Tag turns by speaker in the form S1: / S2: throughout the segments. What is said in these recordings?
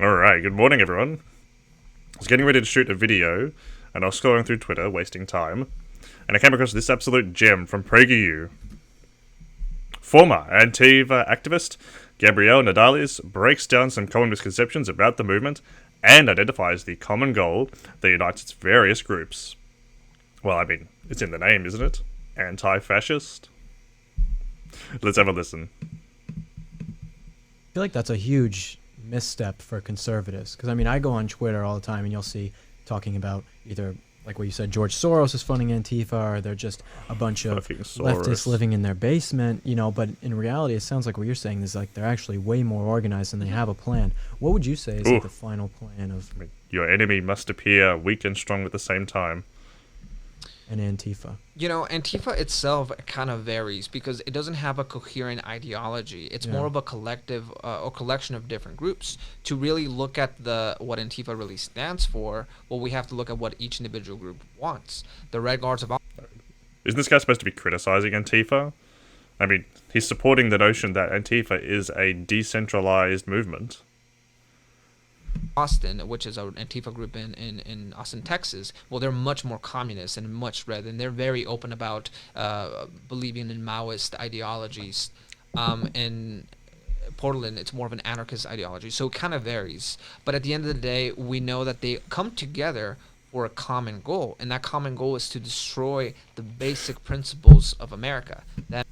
S1: Alright, good morning everyone. I was getting ready to shoot a video, and I was scrolling through Twitter, wasting time, and I came across this absolute gem from PragerU. Former Antifa activist Gabriel Nadales breaks down some common misconceptions about the movement and identifies the common goal that unites its various groups. Well, I mean, it's in the name, isn't it? Anti-fascist? Let's have a listen.
S2: I feel like that's a huge misstep for conservatives. Because, I mean, I go on Twitter all the time and you'll see talking about either, like what you said, George Soros is funding Antifa, or they're just a bunch of leftists living in their basement, but in reality, it sounds like what you're saying is like they're actually way more organized and they have a plan. What would you say is like the final plan of
S1: your enemy must appear weak and strong at the same time?
S2: an Antifa?
S3: Antifa itself kind of varies because it doesn't have a coherent ideology. It's more of a collective or collection of different groups. To really look at what Antifa really stands for, well, we have to look at what each individual group wants. The Red Guards of
S1: Isn't this guy supposed to be criticizing Antifa? I mean, he's supporting the notion that Antifa is a decentralized movement.
S3: Austin, which is an Antifa group in Austin, Texas, well, they're much more communist and much red, and they're very open about believing in Maoist ideologies. In Portland, it's more of an anarchist ideology, so it kind of varies. But at the end of the day, we know that they come together for a common goal, and that common goal is to destroy the basic principles of America. That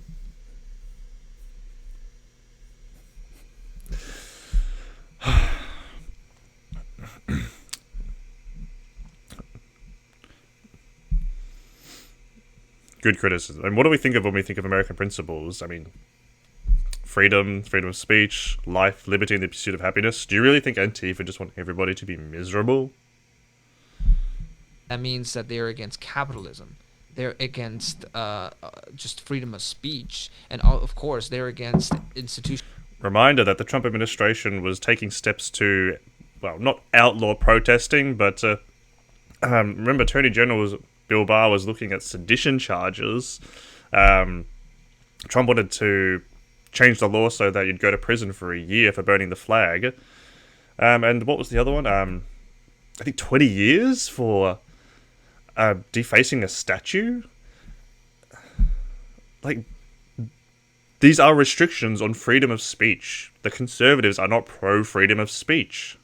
S1: Good criticism. And what do we think of when we think of American principles? I mean, freedom of speech, life, liberty, and the pursuit of happiness. Do you really think Antifa just want everybody to be miserable?
S3: means that they're against capitalism. They're against just freedom of speech, and of course, they're against institutions.
S1: Reminder that the Trump administration was taking steps to, well, not outlaw protesting, but remember Attorney General Bill Barr was looking at sedition charges. Trump wanted to change the law so that you'd go to prison for a year for burning the flag. And what was the other one? I think 20 years for defacing a statue. Like, these are restrictions on freedom of speech. The conservatives are not pro-freedom of speech.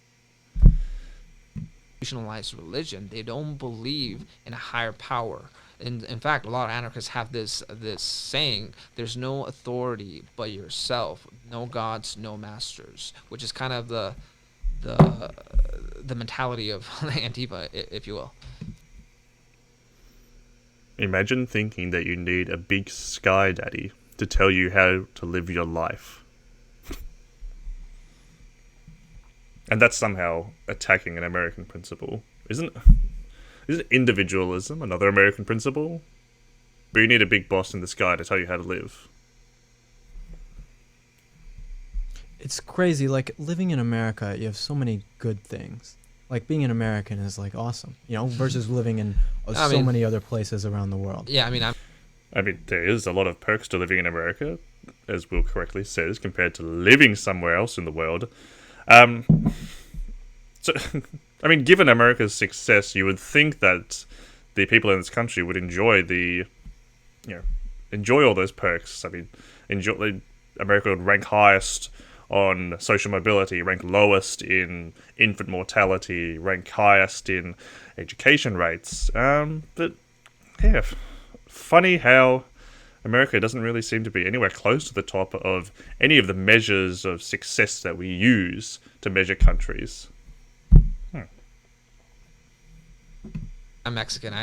S3: Institutionalized religion. They don't believe in a higher power. In fact, a lot of anarchists have this saying: "There's no authority but yourself. No gods, no masters," which is kind of the mentality of Antifa, if you will.
S1: Imagine thinking that you need a big sky daddy to tell you how to live your life. And that's somehow attacking an American principle. Isn't individualism another American principle? But you need a big boss in the sky to tell you how to live.
S2: It's crazy. Like, living in America, you have so many good things. Like, being an American is like awesome, versus living in many other places around the world.
S3: Yeah,
S1: I mean, there is a lot of perks to living in America, as Will correctly says, compared to living somewhere else in the world. So, I mean, given America's success, you would think that the people in this country would enjoy enjoy all those perks. I mean, America would rank highest on social mobility, rank lowest in infant mortality, rank highest in education rates. But yeah, funny how America doesn't really seem to be anywhere close to the top of any of the measures of success that we use to measure countries.
S3: I'm Mexican.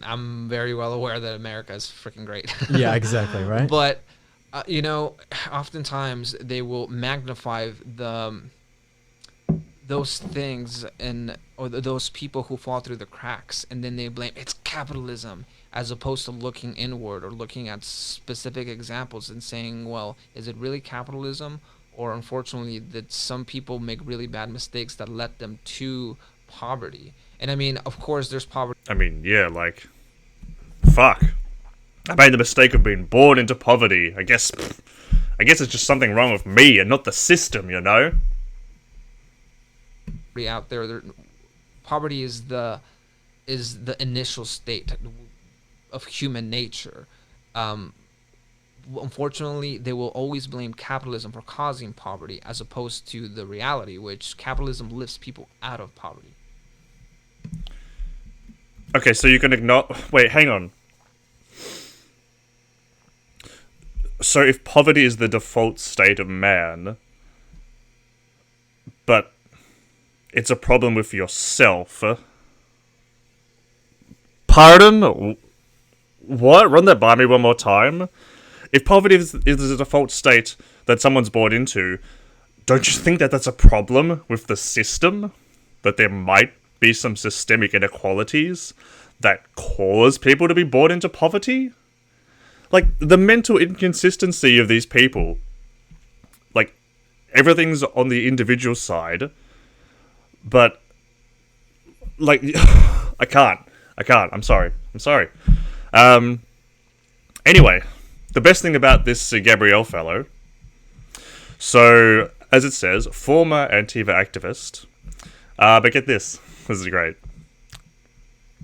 S3: I'm very well aware that America is freaking great.
S2: Yeah, exactly, right?
S3: But oftentimes they will magnify those things or those people who fall through the cracks, and then they blame it's capitalism, as opposed to looking inward or looking at specific examples and saying, well, is it really capitalism, or unfortunately that some people make really bad mistakes that led them to poverty? And I mean, of course, there's poverty.
S1: I mean, yeah, like, fuck. I made the mistake of being born into poverty. I guess it's just something wrong with me and not the system,
S3: out there. Poverty is the initial state of human nature. Unfortunately, they will always blame capitalism for causing poverty, as opposed to the reality, which capitalism lifts people out of poverty.
S1: Okay, so you can ignore... Wait, hang on. So if poverty is the default state of man, but it's a problem with yourself... Pardon? What? Run that by me one more time. If poverty is the default state that someone's bought into, don't you think that that's a problem with the system? That there might be some systemic inequalities that cause people to be bought into poverty? Like, the mental inconsistency of these people. Like, everything's on the individual side, but, like, I can't. I'm sorry. Anyway, the best thing about this Gabriel fellow, so, as it says, former Antifa activist, but get this is great.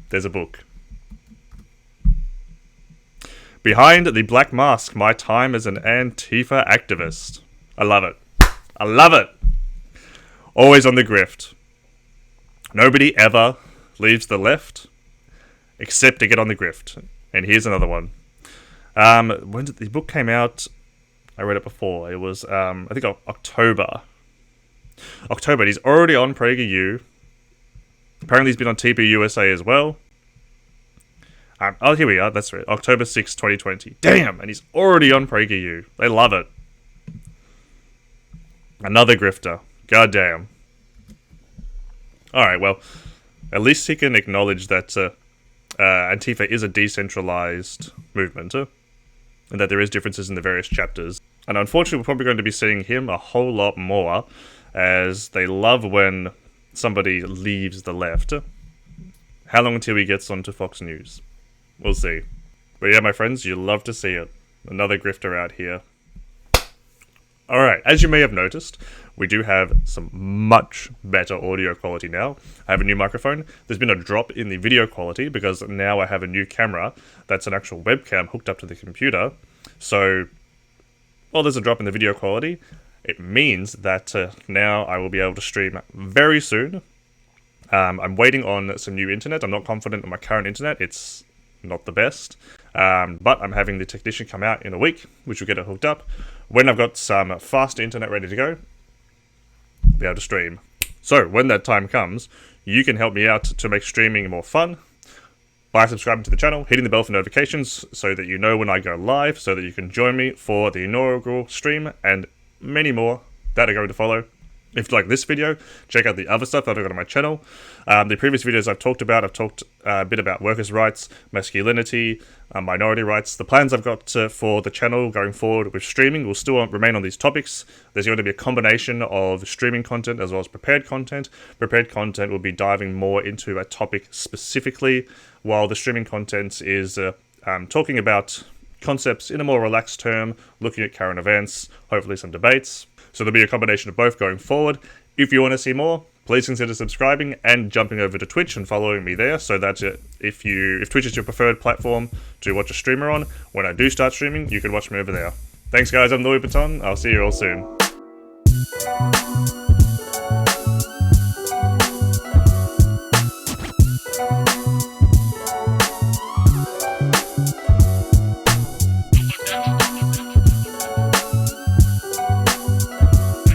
S1: There's a book. Behind the Black Mask, My Time as an Antifa Activist. I love it. Always on the grift. Nobody ever leaves the left except to get on the grift. And here's another one. When did the book came out? I read it before. It was, I think, October. He's already on PragerU. Apparently he's been on TP USA as well. Here we are. That's right. October 6, 2020. Damn! And he's already on PragerU. They love it. Another grifter. Goddamn. Alright, well, at least he can acknowledge that Antifa is a decentralized movement, and that there is differences in the various chapters. And unfortunately, we're probably going to be seeing him a whole lot more, as they love when somebody leaves the left. How long until he gets onto Fox News? We'll see. But yeah, my friends, you love to see it. Another grifter out here. Alright, as you may have noticed, we do have some much better audio quality now. I have a new microphone. There's been a drop in the video quality because now I have a new camera that's an actual webcam hooked up to the computer. So, while there's a drop in the video quality, it means that now I will be able to stream very soon. I'm waiting on some new internet. I'm not confident in my current internet. It's not the best. But I'm having the technician come out in a week, which will get it hooked up. When I've got some fast internet ready to go, I'll be able to stream. So, when that time comes, you can help me out to make streaming more fun by subscribing to the channel, hitting the bell for notifications so that you know when I go live, so that you can join me for the inaugural stream and many more that are going to follow. If you like this video, check out the other stuff that I've got on my channel. The previous videos I've talked a bit about workers' rights, masculinity, minority rights. The plans I've got for the channel going forward with streaming will still remain on these topics. There's going to be a combination of streaming content as well as prepared content. Prepared content will be diving more into a topic specifically, while the streaming content is talking about concepts in a more relaxed term, looking at current events, hopefully some debates. So there'll be a combination of both going forward. If you want to see more, please consider subscribing and jumping over to Twitch and following me there, so that if Twitch is your preferred platform to watch a streamer on, when I do start streaming, you can watch me over there. Thanks guys, I'm Louis Vuitton. I'll see you all soon.